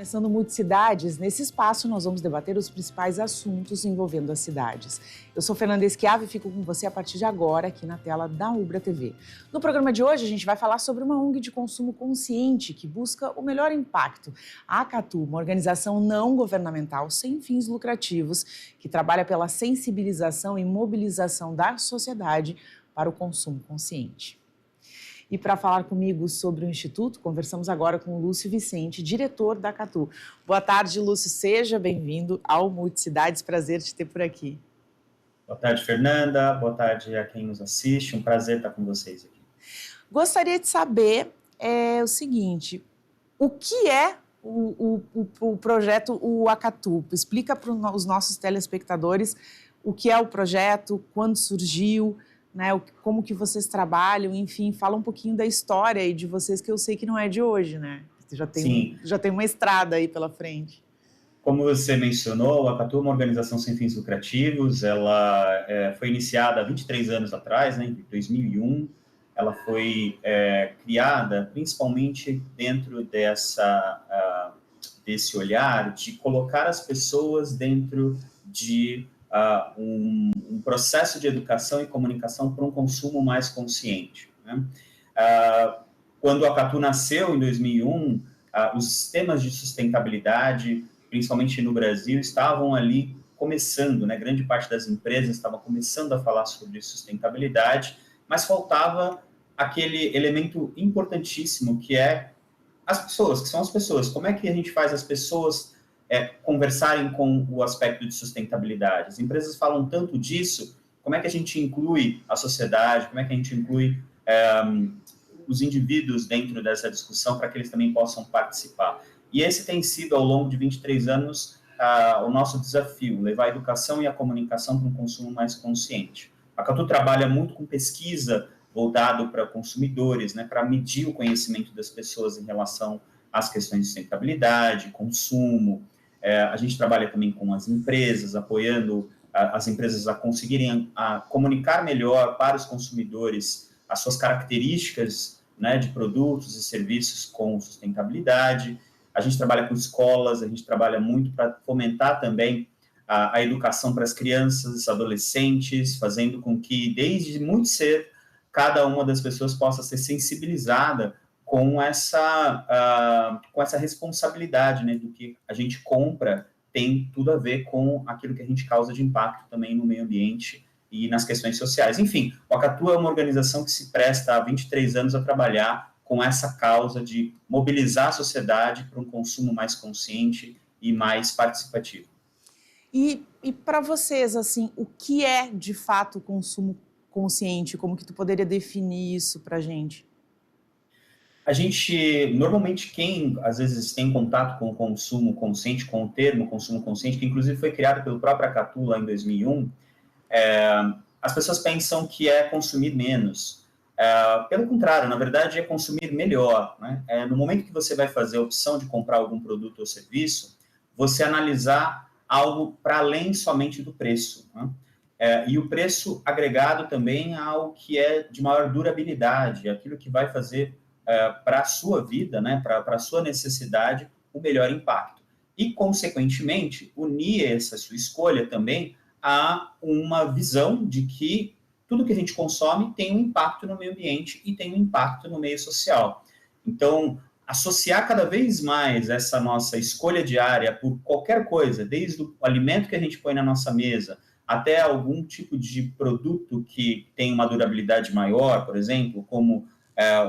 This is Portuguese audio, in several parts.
começando Multicidades. Nesse espaço, nós vamos debater os principais assuntos envolvendo as cidades. Eu sou Fernanda Esquiava e fico com você a partir de agora, aqui na tela da Ubra TV. No programa de hoje, a gente vai falar sobre uma ONG de consumo consciente que busca o melhor impacto. A Acatu, uma organização não governamental sem fins lucrativos, que trabalha pela sensibilização e mobilização da sociedade para o consumo consciente. E para falar comigo sobre o Instituto, conversamos agora com o Lúcio Vicente, diretor da Acatu. Boa tarde, Lúcio. Seja bem-vindo ao Multicidades. Prazer te ter por aqui. Boa tarde, Fernanda. Boa tarde a quem nos assiste. Um prazer estar com vocês aqui. Gostaria de saber o seguinte, o que é o projeto o Acatu? Explica para os nossos telespectadores o que é o projeto, quando surgiu, né, como que vocês trabalham, enfim, fala um pouquinho da história aí de vocês, que eu sei que não é de hoje, né? Você já tem uma estrada aí pela frente. Como você mencionou, a Acatu é uma organização sem fins lucrativos. Ela foi iniciada há 23 anos atrás, né, em 2001. Ela foi criada principalmente dentro desse olhar de colocar as pessoas dentro de um processo de educação e comunicação para um consumo mais consciente, né? Quando a Acatu nasceu em 2001, os temas de sustentabilidade, principalmente no Brasil, estavam ali começando, né? Grande parte das empresas estava começando a falar sobre sustentabilidade, mas faltava aquele elemento importantíssimo que é as pessoas, que são as pessoas. Como é que a gente faz as pessoas conversarem com o aspecto de sustentabilidade? As empresas falam tanto disso, como é que a gente inclui a sociedade, como é que a gente inclui os indivíduos dentro dessa discussão para que eles também possam participar? E esse tem sido, ao longo de 23 anos, o nosso desafio, levar a educação e a comunicação para um consumo mais consciente. A Acatu trabalha muito com pesquisa voltado para consumidores, né, para medir o conhecimento das pessoas em relação às questões de sustentabilidade, consumo. A gente trabalha também com as empresas, apoiando as empresas a conseguirem comunicar melhor para os consumidores as suas características, né, de produtos e serviços com sustentabilidade. A gente trabalha com escolas, a gente trabalha muito para fomentar também a educação para as crianças, adolescentes, fazendo com que, desde muito cedo, cada uma das pessoas possa ser sensibilizada com essa responsabilidade, né, do que a gente compra tem tudo a ver com aquilo que a gente causa de impacto também no meio ambiente e nas questões sociais. Enfim, o Acatu é uma organização que se presta há 23 anos a trabalhar com essa causa de mobilizar a sociedade para um consumo mais consciente e mais participativo. E para vocês, assim, o que é de fato o consumo consciente? Como que tu poderia definir isso para a gente? A gente, normalmente, quem às vezes tem contato com o consumo consciente, com o termo consumo consciente, que inclusive foi criado pelo próprio Acatu lá em 2001, as pessoas pensam que é consumir menos. Pelo contrário, na verdade, é consumir melhor, né? No momento que você vai fazer a opção de comprar algum produto ou serviço, você analisar algo para além somente do preço, né? E o preço agregado também a algo que é de maior durabilidade, aquilo que vai fazer para a sua vida, né, para a sua necessidade, o melhor impacto. E, consequentemente, unir essa sua escolha também a uma visão de que tudo que a gente consome tem um impacto no meio ambiente e tem um impacto no meio social. Então, associar cada vez mais essa nossa escolha diária por qualquer coisa, desde o alimento que a gente põe na nossa mesa, até algum tipo de produto que tem uma durabilidade maior, por exemplo, como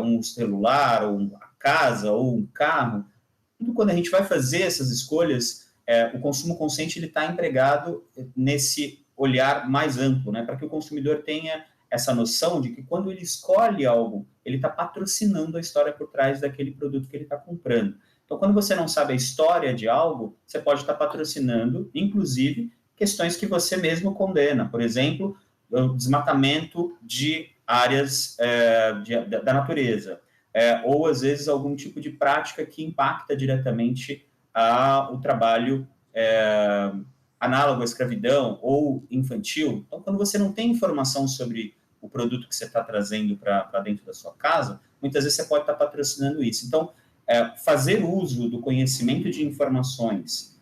um celular, ou uma casa, ou um carro. Tudo quando a gente vai fazer essas escolhas, o consumo consciente está empregado nesse olhar mais amplo, né, para que o consumidor tenha essa noção de que quando ele escolhe algo, ele está patrocinando a história por trás daquele produto que ele está comprando. Então, quando você não sabe a história de algo, você pode estar patrocinando, inclusive, questões que você mesmo condena. Por exemplo, o desmatamento de áreas da natureza, ou, às vezes, algum tipo de prática que impacta diretamente o trabalho análogo à escravidão ou infantil. Então, quando você não tem informação sobre o produto que você está trazendo para dentro da sua casa, muitas vezes você pode estar patrocinando isso. Então, fazer uso do conhecimento de informações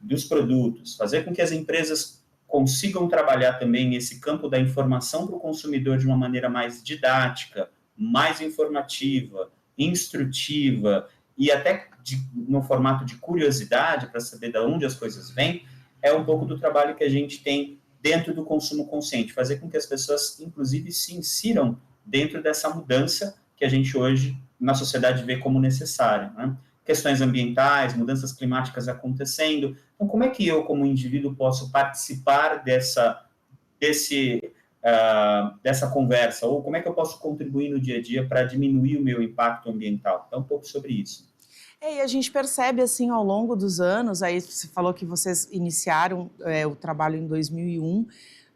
dos produtos, fazer com que as empresas consigam trabalhar também esse campo da informação para o consumidor de uma maneira mais didática, mais informativa, instrutiva e até no formato de curiosidade para saber de onde as coisas vêm, é um pouco do trabalho que a gente tem dentro do consumo consciente, fazer com que as pessoas, inclusive, se insiram dentro dessa mudança que a gente hoje, na sociedade, vê como necessária, né? Questões ambientais, mudanças climáticas acontecendo. Então, como é que eu, como indivíduo, posso participar dessa conversa? Ou como é que eu posso contribuir no dia a dia para diminuir o meu impacto ambiental? Então, um pouco sobre isso. E a gente percebe, assim, ao longo dos anos, aí você falou que vocês iniciaram o trabalho em 2001,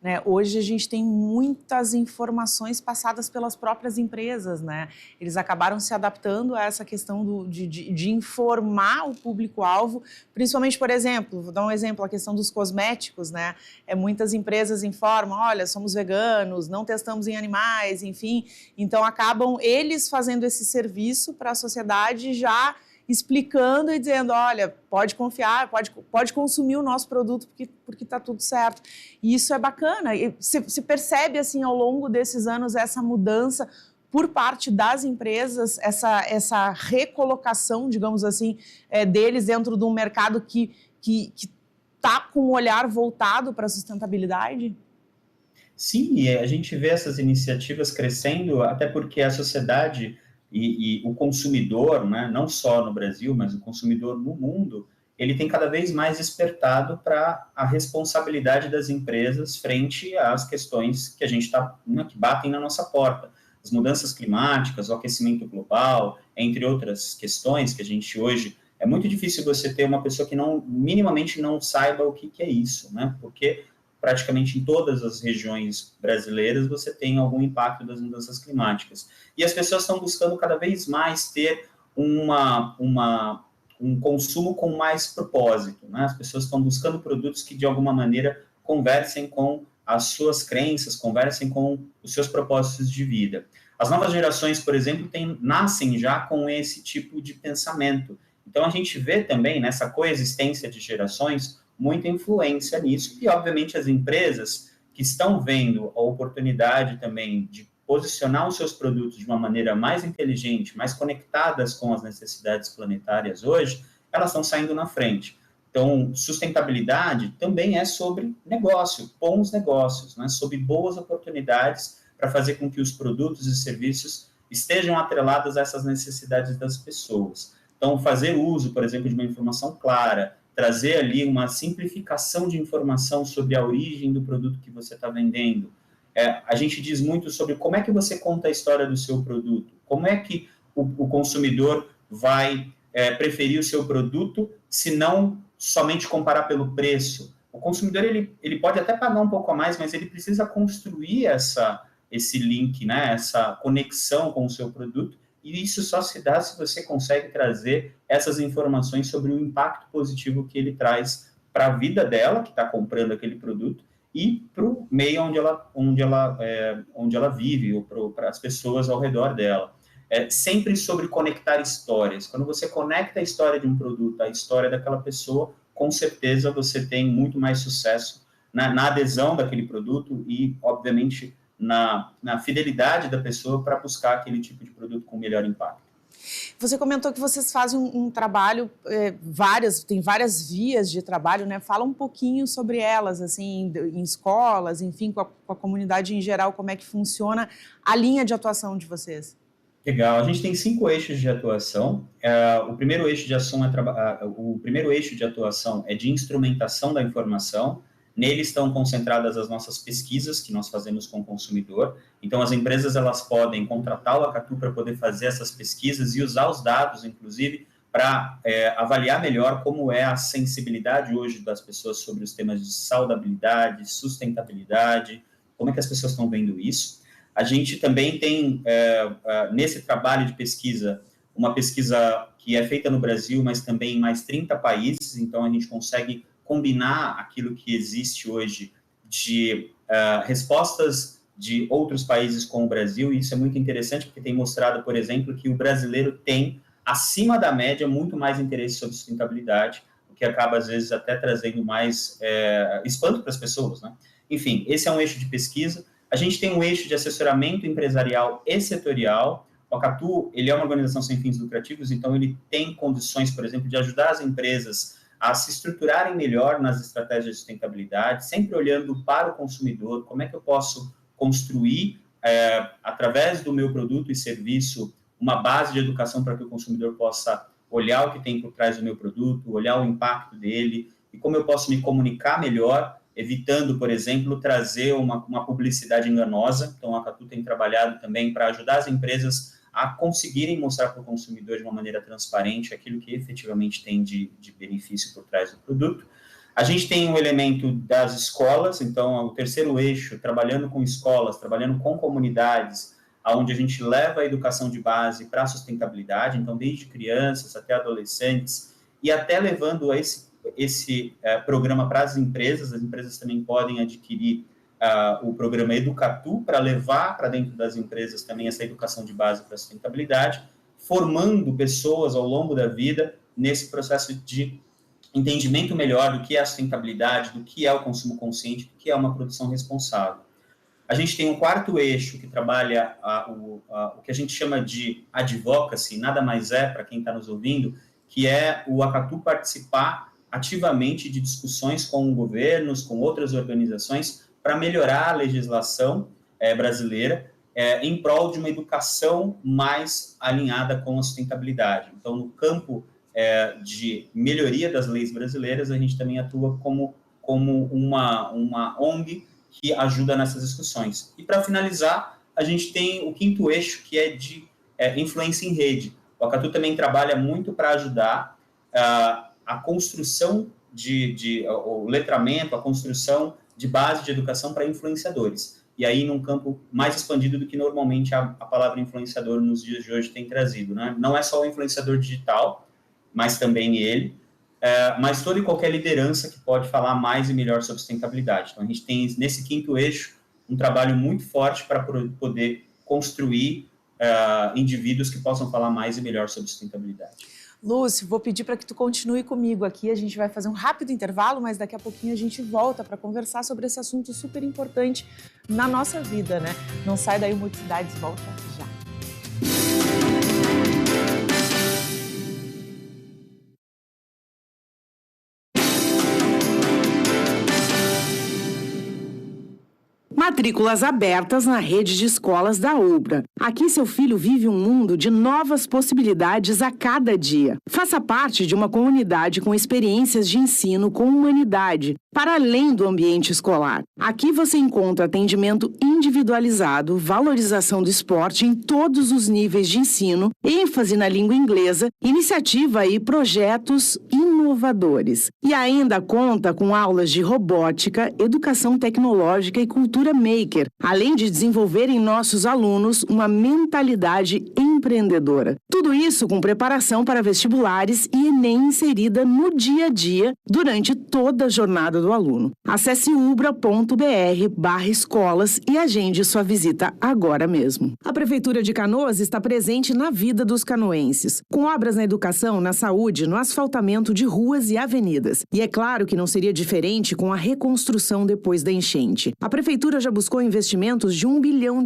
né? Hoje a gente tem muitas informações passadas pelas próprias empresas, né? Eles acabaram se adaptando a essa questão de informar o público-alvo, principalmente, por exemplo, vou dar um exemplo, a questão dos cosméticos, né? Muitas empresas informam, olha, somos veganos, não testamos em animais, enfim. Então, acabam eles fazendo esse serviço para a sociedade já explicando e dizendo, olha, pode confiar, pode consumir o nosso produto porque está tudo certo. E isso é bacana. E se percebe, assim, ao longo desses anos, essa mudança por parte das empresas, essa recolocação, digamos assim, deles dentro de um mercado que está com o olhar voltado para a sustentabilidade? Sim, e a gente vê essas iniciativas crescendo, até porque a sociedade e o consumidor, né, não só no Brasil, mas o consumidor no mundo, ele tem cada vez mais despertado para a responsabilidade das empresas frente às questões que a gente está, né, que batem na nossa porta. As mudanças climáticas, o aquecimento global, entre outras questões que a gente hoje... É muito difícil você ter uma pessoa que minimamente não saiba o que é isso, né? Porque praticamente em todas as regiões brasileiras você tem algum impacto das mudanças climáticas. E as pessoas estão buscando cada vez mais ter um consumo com mais propósito, né? As pessoas estão buscando produtos que, de alguma maneira, conversem com as suas crenças, conversem com os seus propósitos de vida. As novas gerações, por exemplo, nascem já com esse tipo de pensamento. Então, a gente vê também, nessa coexistência de gerações, muita influência nisso, e obviamente as empresas que estão vendo a oportunidade também de posicionar os seus produtos de uma maneira mais inteligente, mais conectadas com as necessidades planetárias hoje, elas estão saindo na frente. Então, sustentabilidade também é sobre negócio, bons negócios, né? Sobre boas oportunidades para fazer com que os produtos e serviços estejam atrelados a essas necessidades das pessoas. Então, fazer uso, por exemplo, de uma informação clara, trazer ali uma simplificação de informação sobre a origem do produto que você está vendendo. A gente diz muito sobre como é que você conta a história do seu produto, como é que o consumidor vai preferir o seu produto, se não somente comparar pelo preço. O consumidor ele pode até pagar um pouco a mais, mas ele precisa construir esse link, né, essa conexão com o seu produto, e isso só se dá se você consegue trazer essas informações sobre o impacto positivo que ele traz para a vida dela, que está comprando aquele produto, e para o meio onde ela vive, ou para as pessoas ao redor dela. Sempre sobre conectar histórias. Quando você conecta a história de um produto à história daquela pessoa, com certeza você tem muito mais sucesso na adesão daquele produto e, obviamente, na fidelidade da pessoa para buscar aquele tipo de produto com melhor impacto. Você comentou que vocês fazem um trabalho, tem várias vias de trabalho, né? Fala um pouquinho sobre elas, assim, em escolas, enfim, com a comunidade em geral, como é que funciona a linha de atuação de vocês. Legal, a gente tem 5 eixos de atuação. O primeiro eixo de atuação é de instrumentação da informação. Nele estão concentradas as nossas pesquisas que nós fazemos com o consumidor. Então, as empresas elas podem contratar o Acatu para poder fazer essas pesquisas e usar os dados, inclusive, para avaliar melhor como é a sensibilidade hoje das pessoas sobre os temas de saudabilidade, sustentabilidade, como é que as pessoas estão vendo isso. A gente também tem, nesse trabalho de pesquisa, uma pesquisa que é feita no Brasil, mas também em mais 30 países, então a gente consegue combinar aquilo que existe hoje de respostas de outros países com o Brasil, e isso é muito interessante, porque tem mostrado, por exemplo, que o brasileiro tem acima da média, muito mais interesse sobre sustentabilidade, o que acaba, às vezes, até trazendo mais espanto para as pessoas, né? Enfim, esse é um eixo de pesquisa. A gente tem um eixo de assessoramento empresarial e setorial. O Acatu, ele é uma organização sem fins lucrativos, então ele tem condições, por exemplo, de ajudar as empresas a se estruturarem melhor nas estratégias de sustentabilidade, sempre olhando para o consumidor, como é que eu posso construir, através do meu produto e serviço, uma base de educação para que o consumidor possa olhar o que tem por trás do meu produto, olhar o impacto dele, e como eu posso me comunicar melhor, evitando, por exemplo, trazer uma publicidade enganosa. Então, a Acatu tem trabalhado também para ajudar as empresas a conseguirem mostrar para o consumidor de uma maneira transparente aquilo que efetivamente tem de benefício por trás do produto. A gente tem um elemento das escolas, então, o terceiro eixo, trabalhando com escolas, trabalhando com comunidades, onde a gente leva a educação de base para a sustentabilidade, então, desde crianças até adolescentes, e até levando esse programa para as empresas também podem adquirir o programa Educatu para levar para dentro das empresas também essa educação de base para a sustentabilidade, formando pessoas ao longo da vida nesse processo de entendimento melhor do que é a sustentabilidade, do que é o consumo consciente, do que é uma produção responsável. A gente tem um quarto eixo que trabalha o que a gente chama de advocacy, nada mais é, para quem está nos ouvindo, que é o Acatu participar ativamente de discussões com governos, com outras organizações, para melhorar a legislação brasileira em prol de uma educação mais alinhada com a sustentabilidade. Então, no campo de melhoria das leis brasileiras, a gente também atua como uma ONG que ajuda nessas discussões. E, para finalizar, a gente tem o quinto eixo, que é de influência em rede. O Acatu também trabalha muito para ajudar a construção o letramento, a construção de base de educação para influenciadores. E aí, num campo mais expandido do que normalmente a palavra influenciador nos dias de hoje tem trazido, né? Não é só o influenciador digital, mas também ele, mas toda e qualquer liderança que pode falar mais e melhor sobre sustentabilidade. Então, a gente tem, nesse quinto eixo, um trabalho muito forte para poder construir indivíduos que possam falar mais e melhor sobre sustentabilidade. Lúcio, vou pedir para que tu continue comigo aqui, a gente vai fazer um rápido intervalo, mas daqui a pouquinho a gente volta para conversar sobre esse assunto super importante na nossa vida, né? Não sai daí, o Multicidades volta já. Matrículas abertas na rede de escolas da Ubra. Aqui seu filho vive um mundo de novas possibilidades a cada dia. Faça parte de uma comunidade com experiências de ensino com humanidade, para além do ambiente escolar. Aqui você encontra atendimento individualizado, valorização do esporte em todos os níveis de ensino, ênfase na língua inglesa, iniciativa e projetos inovadores. E ainda conta com aulas de robótica, educação tecnológica e cultura maker, além de desenvolver em nossos alunos uma mentalidade empreendedora. Tudo isso com preparação para vestibulares e Enem inserida no dia a dia durante toda a jornada do aluno. Acesse ubra.br/escolas e agende sua visita agora mesmo. A Prefeitura de Canoas está presente na vida dos canoenses, com obras na educação, na saúde, no asfaltamento de ruas e avenidas. E é claro que não seria diferente com a reconstrução depois da enchente. A Prefeitura já buscou investimentos de R$1 bilhão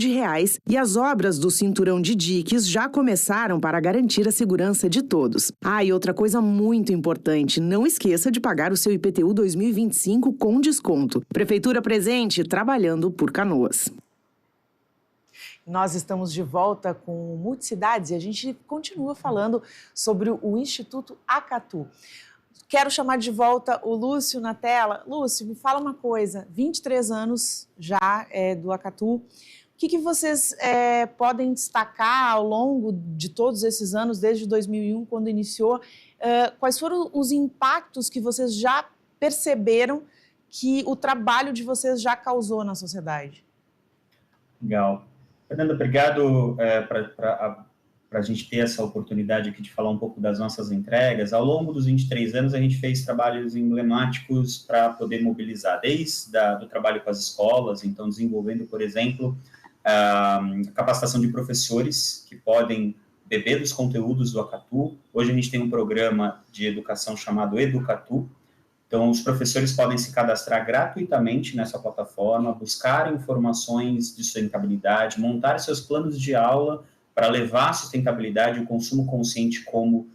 e as obras do cinturão de diques já começaram para garantir a segurança de todos. E outra coisa muito importante, não esqueça de pagar o seu IPTU 2025 com desconto. Prefeitura presente, trabalhando por Canoas. Nós estamos de volta com Multicidades e a gente continua falando sobre o Instituto Acatu. Quero chamar de volta o Lúcio na tela. Lúcio, me fala uma coisa, 23 anos já do Acatu. O que vocês podem destacar ao longo de todos esses anos, desde 2001, quando iniciou? Quais foram os impactos que vocês já perceberam que o trabalho de vocês já causou na sociedade? Legal. Fernanda, obrigado para a gente ter essa oportunidade aqui de falar um pouco das nossas entregas. Ao longo dos 23 anos, a gente fez trabalhos emblemáticos para poder mobilizar, desde do trabalho com as escolas, então desenvolvendo, por exemplo, a capacitação de professores que podem beber dos conteúdos do Acatu. Hoje a gente tem um programa de educação chamado Educatu. Então, os professores podem se cadastrar gratuitamente nessa plataforma, buscar informações de sustentabilidade, montar seus planos de aula para levar a sustentabilidade e o consumo consciente como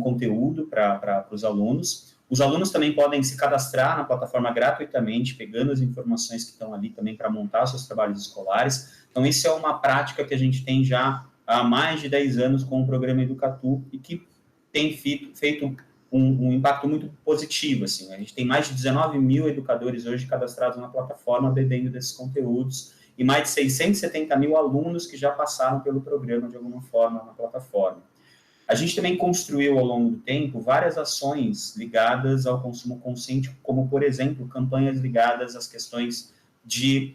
conteúdo para os alunos. Os alunos também podem se cadastrar na plataforma gratuitamente, pegando as informações que estão ali também para montar seus trabalhos escolares. Então, isso é uma prática que a gente tem já há mais de 10 anos com o programa Educatu e que tem feito um impacto muito positivo, assim. A gente tem mais de 19 mil educadores hoje cadastrados na plataforma, bebendo desses conteúdos, e mais de 670 mil alunos que já passaram pelo programa de alguma forma na plataforma. A gente também construiu, ao longo do tempo, várias ações ligadas ao consumo consciente, como, por exemplo, campanhas ligadas às questões de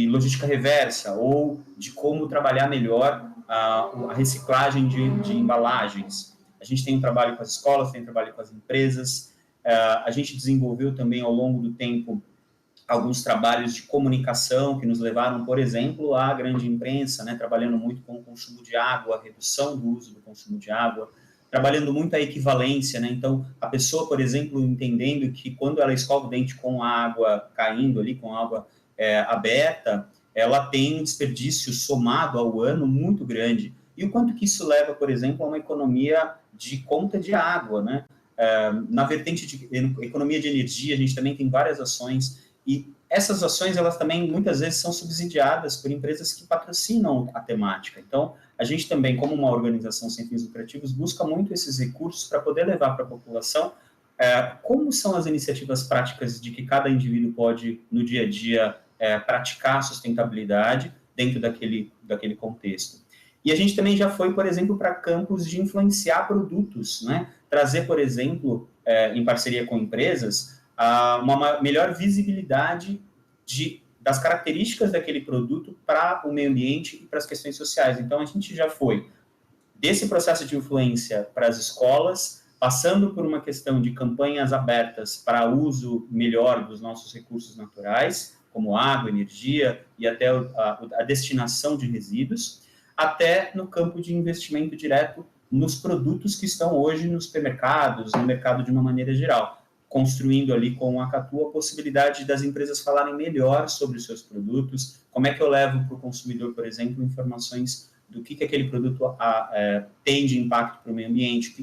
logística reversa, ou de como trabalhar melhor a reciclagem de embalagens. A gente tem um trabalho com as escolas, tem um trabalho com as empresas. A gente desenvolveu também, ao longo do tempo, alguns trabalhos de comunicação que nos levaram, por exemplo, à grande imprensa, né, trabalhando muito com o consumo de água, a redução do uso do consumo de água, trabalhando muito a equivalência, né, então a pessoa, por exemplo, entendendo que quando ela escova o dente com a água caindo ali, com a água aberta, ela tem um desperdício somado ao ano muito grande. E o quanto que isso leva, por exemplo, a uma economia de conta de água, né? Na vertente de economia de energia, a gente também tem várias ações, e essas ações, elas também, muitas vezes, são subsidiadas por empresas que patrocinam a temática. Então, a gente também, como uma organização sem fins lucrativos, busca muito esses recursos para poder levar para a população como são as iniciativas práticas de que cada indivíduo pode, no dia a dia, praticar a sustentabilidade dentro daquele contexto. E a gente também já foi, por exemplo, para campos de influenciar produtos, né? Trazer, por exemplo, em parceria com empresas, uma melhor visibilidade das características daquele produto para o meio ambiente e para as questões sociais. Então, a gente já foi desse processo de influência para as escolas, passando por uma questão de campanhas abertas para uso melhor dos nossos recursos naturais, como água, energia e até a destinação de resíduos, até no campo de investimento direto nos produtos que estão hoje nos supermercados, no mercado de uma maneira geral, construindo ali com o Acatu a possibilidade das empresas falarem melhor sobre os seus produtos, como é que eu levo para o consumidor, por exemplo, informações do que aquele produto tem de impacto para o meio ambiente,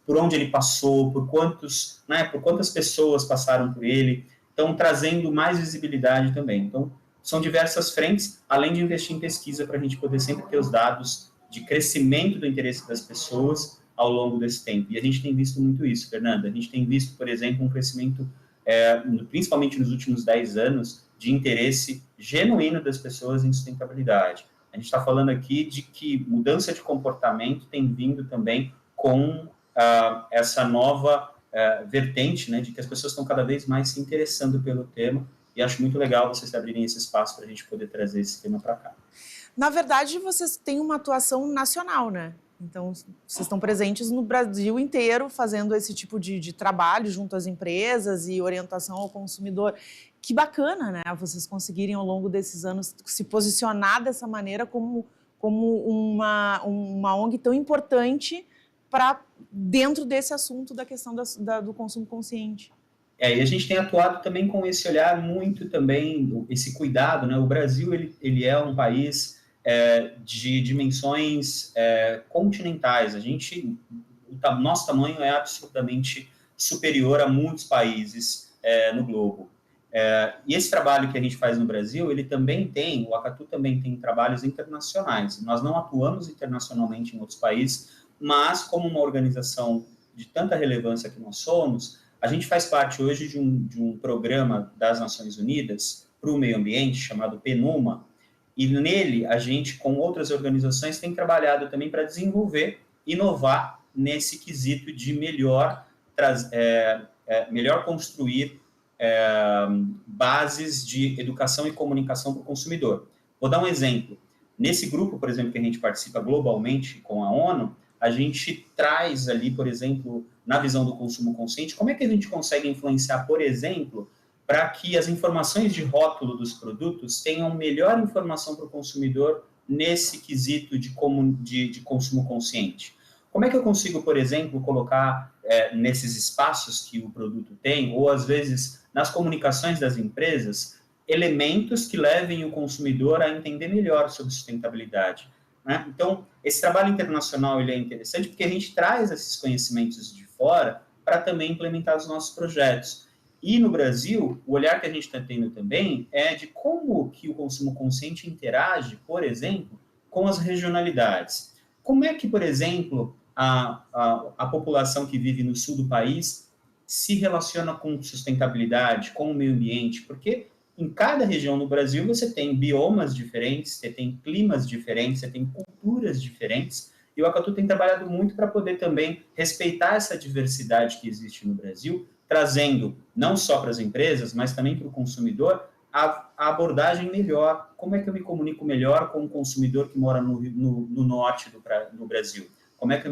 por onde ele passou, por quantas pessoas passaram por ele, então trazendo mais visibilidade também. Então, são diversas frentes, além de investir em pesquisa para a gente poder sempre ter os dados de crescimento do interesse das pessoas ao longo desse tempo. E a gente tem visto muito isso, Fernanda. A gente tem visto, por exemplo, um crescimento, principalmente nos últimos 10 anos, de interesse genuíno das pessoas em sustentabilidade. A gente está falando aqui de que mudança de comportamento tem vindo também com essa nova vertente, né, de que as pessoas estão cada vez mais se interessando pelo tema, e acho muito legal vocês abrirem esse espaço para a gente poder trazer esse tema para cá. Na verdade, vocês têm uma atuação nacional, né? Então, vocês estão presentes no Brasil inteiro fazendo esse tipo de trabalho junto às empresas e orientação ao consumidor. Que bacana, né? Vocês conseguirem, ao longo desses anos, se posicionar dessa maneira como uma ONG tão importante para dentro desse assunto da questão do consumo consciente. E a gente tem atuado também com esse olhar muito também, esse cuidado, né? O Brasil, ele é um país de dimensões continentais. Nosso tamanho é absurdamente superior a muitos países no globo. E esse trabalho que a gente faz no Brasil, o Acatu também tem trabalhos internacionais. Nós não atuamos internacionalmente em outros países, mas como uma organização de tanta relevância que nós somos, a gente faz parte hoje de um programa das Nações Unidas para o meio ambiente, chamado PNUMA, e nele a gente, com outras organizações, tem trabalhado também para desenvolver, inovar nesse quesito de melhor construir bases de educação e comunicação para o consumidor. Vou dar um exemplo. Nesse grupo, por exemplo, que a gente participa globalmente com a ONU, a gente traz ali, por exemplo, na visão do consumo consciente, como é que a gente consegue influenciar, por exemplo, para que as informações de rótulo dos produtos tenham melhor informação para o consumidor nesse quesito de consumo consciente? Como é que eu consigo, por exemplo, colocar nesses espaços que o produto tem, ou às vezes nas comunicações das empresas, elementos que levem o consumidor a entender melhor sobre sustentabilidade, né? Então, esse trabalho internacional ele é interessante porque a gente traz esses conhecimentos de fora para também implementar os nossos projetos. E no Brasil, o olhar que a gente está tendo também é de como que o consumo consciente interage, por exemplo, com as regionalidades. Como é que, por exemplo, a população que vive no sul do país se relaciona com sustentabilidade, com o meio ambiente? Porque em cada região do Brasil você tem biomas diferentes, você tem climas diferentes, você tem culturas diferentes, e o Acatu tem trabalhado muito para poder também respeitar essa diversidade que existe no Brasil, trazendo não só para as empresas, mas também para o consumidor, a abordagem melhor. Como é que eu me comunico melhor com o consumidor que mora no norte do Brasil? Como é que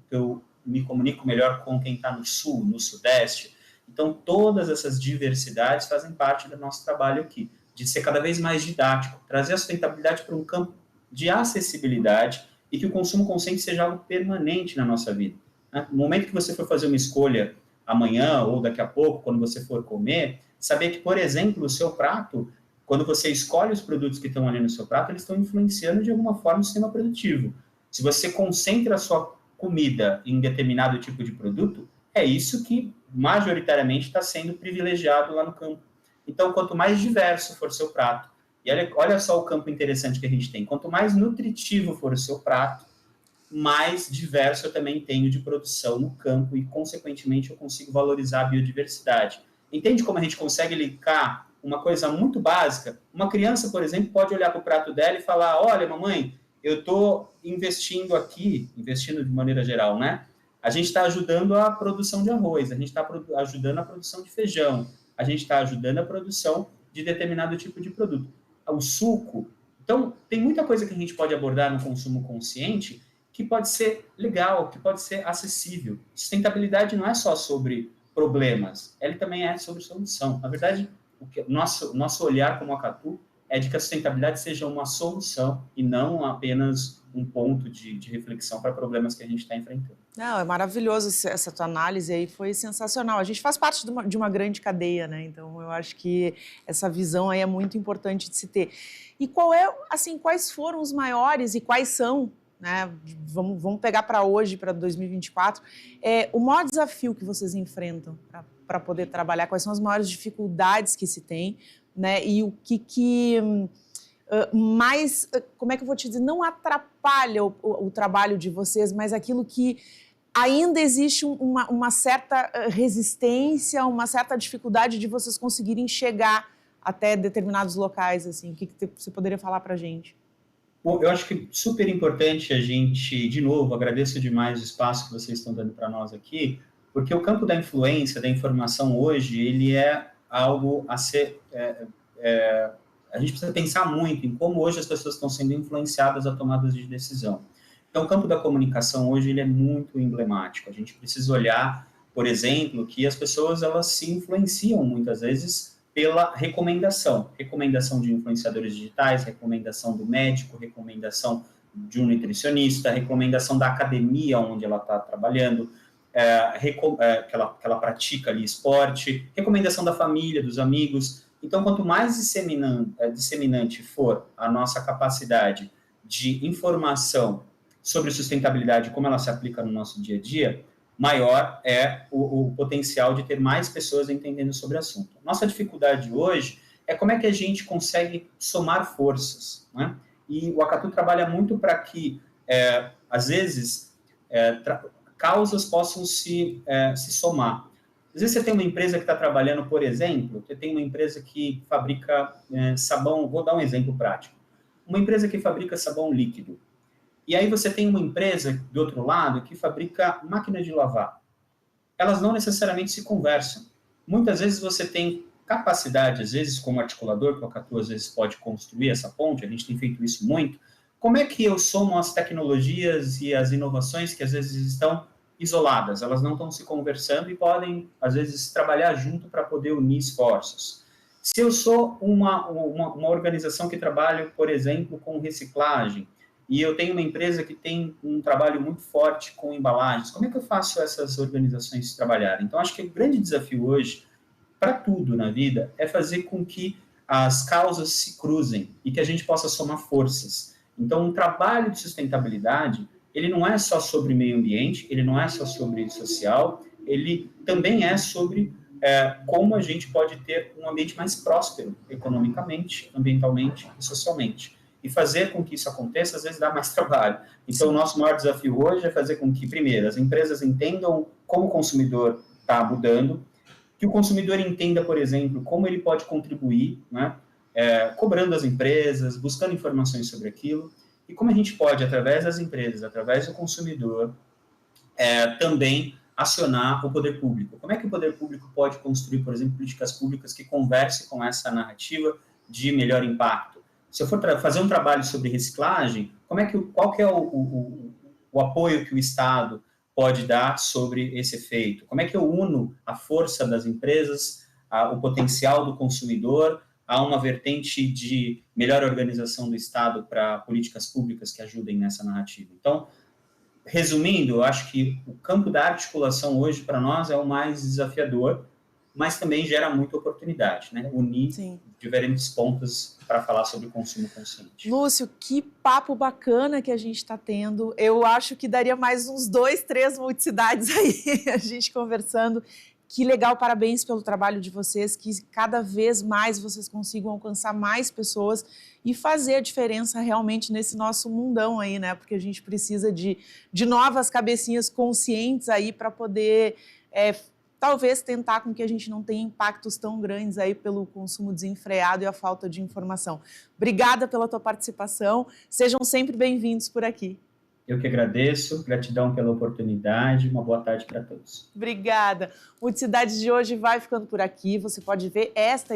eu me comunico melhor com quem está no sul, no sudeste? Então, todas essas diversidades fazem parte do nosso trabalho aqui, de ser cada vez mais didático, trazer a sustentabilidade para um campo de acessibilidade e que o consumo consciente seja algo permanente na nossa vida, né? No momento que você for fazer uma escolha amanhã ou daqui a pouco, quando você for comer, saber que, por exemplo, o seu prato, quando você escolhe os produtos que estão ali no seu prato, eles estão influenciando de alguma forma o sistema produtivo. Se você concentra a sua comida em determinado tipo de produto, é isso que majoritariamente está sendo privilegiado lá no campo. Então, quanto mais diverso for o seu prato, e olha só o campo interessante que a gente tem, quanto mais nutritivo for o seu prato, mais diverso eu também tenho de produção no campo e, consequentemente, eu consigo valorizar a biodiversidade. Entende como a gente consegue linkar uma coisa muito básica? Uma criança, por exemplo, pode olhar para o prato dela e falar, olha, mamãe, eu estou investindo aqui, investindo de maneira geral, né? A gente está ajudando a produção de arroz, a gente está ajudando a produção de feijão, a gente está ajudando a produção de determinado tipo de produto. O suco. Então, tem muita coisa que a gente pode abordar no consumo consciente que pode ser legal, que pode ser acessível. Sustentabilidade não é só sobre problemas, ela também é sobre solução. Na verdade, nosso olhar como Acatu é de que a sustentabilidade seja uma solução e não apenas um ponto de reflexão para problemas que a gente está enfrentando. Não, é maravilhoso essa tua análise aí, foi sensacional. A gente faz parte de uma grande cadeia, né? Então, eu acho que essa visão aí é muito importante de se ter. E quais foram os maiores e quais são, né? Vamos pegar para hoje, para 2024, o maior desafio que vocês enfrentam para poder trabalhar, quais são as maiores dificuldades que se tem, né? E o que mais, como é que eu vou te dizer, não atrapalha o trabalho de vocês, mas aquilo que ainda existe uma certa resistência, uma certa dificuldade de vocês conseguirem chegar até determinados locais, assim. O que você poderia falar para a gente? Bom, eu acho que super importante a gente, de novo, agradeço demais o espaço que vocês estão dando para nós aqui, porque o campo da influência, da informação hoje, ele é algo a ser... a gente precisa pensar muito em como hoje as pessoas estão sendo influenciadas a tomadas de decisão. Então, o campo da comunicação hoje ele é muito emblemático. A gente precisa olhar, por exemplo, que as pessoas elas se influenciam muitas vezes pela recomendação de influenciadores digitais, recomendação do médico, recomendação de um nutricionista, recomendação da academia onde ela está trabalhando, que ela pratica ali esporte, recomendação da família, dos amigos. Então, quanto mais disseminante for a nossa capacidade de informação sobre sustentabilidade, como ela se aplica no nosso dia a dia, maior é o potencial de ter mais pessoas entendendo sobre o assunto. Nossa dificuldade hoje é como é que a gente consegue somar forças, né? E o Acatu trabalha muito para que, às vezes, causas possam se somar. Às vezes você tem uma empresa que está trabalhando, por exemplo, você tem uma empresa que fabrica sabão, vou dar um exemplo prático, uma empresa que fabrica sabão líquido. E aí você tem uma empresa, do outro lado, que fabrica máquina de lavar. Elas não necessariamente se conversam. Muitas vezes você tem capacidade, às vezes como articulador, que o Acatu às vezes pode construir essa ponte, a gente tem feito isso muito. Como é que eu somo as tecnologias e as inovações que às vezes estão isoladas? Elas não estão se conversando e podem, às vezes, trabalhar junto para poder unir esforços. Se eu sou uma organização que trabalha, por exemplo, com reciclagem, e eu tenho uma empresa que tem um trabalho muito forte com embalagens, como é que eu faço essas organizações trabalharem? Então, acho que o grande desafio hoje, para tudo na vida, é fazer com que as causas se cruzem e que a gente possa somar forças. Então, um trabalho de sustentabilidade, ele não é só sobre meio ambiente, ele não é só sobre social, ele também é sobre como a gente pode ter um ambiente mais próspero, economicamente, ambientalmente e socialmente. E fazer com que isso aconteça, às vezes, dá mais trabalho. Então, o nosso maior desafio hoje é fazer com que, primeiro, as empresas entendam como o consumidor está mudando, que o consumidor entenda, por exemplo, como ele pode contribuir, né, cobrando as empresas, buscando informações sobre aquilo, e como a gente pode, através das empresas, através do consumidor, também acionar o poder público. Como é que o poder público pode construir, por exemplo, políticas públicas que conversem com essa narrativa de melhor impacto? Se eu for fazer um trabalho sobre reciclagem, qual que é o apoio que o Estado pode dar sobre esse efeito? Como é que eu uno a força das empresas, o potencial do consumidor, a uma vertente de melhor organização do Estado para políticas públicas que ajudem nessa narrativa? Então, resumindo, eu acho que o campo da articulação hoje, para nós, é o mais desafiador, mas também gera muita oportunidade, né? Unir Sim. diferentes pontos para falar sobre consumo consciente. Lúcio, que papo bacana que a gente está tendo. Eu acho que daria mais uns 2, 3 multicidades aí, a gente conversando. Que legal, parabéns pelo trabalho de vocês, que cada vez mais vocês consigam alcançar mais pessoas e fazer a diferença realmente nesse nosso mundão aí, né? Porque a gente precisa de novas cabecinhas conscientes aí para poder, talvez, tentar com que a gente não tenha impactos tão grandes aí pelo consumo desenfreado e a falta de informação. Obrigada pela tua participação, sejam sempre bem-vindos por aqui. Eu que agradeço, gratidão pela oportunidade, uma boa tarde para todos. Obrigada. Multicidades de hoje vai ficando por aqui, você pode ver esta e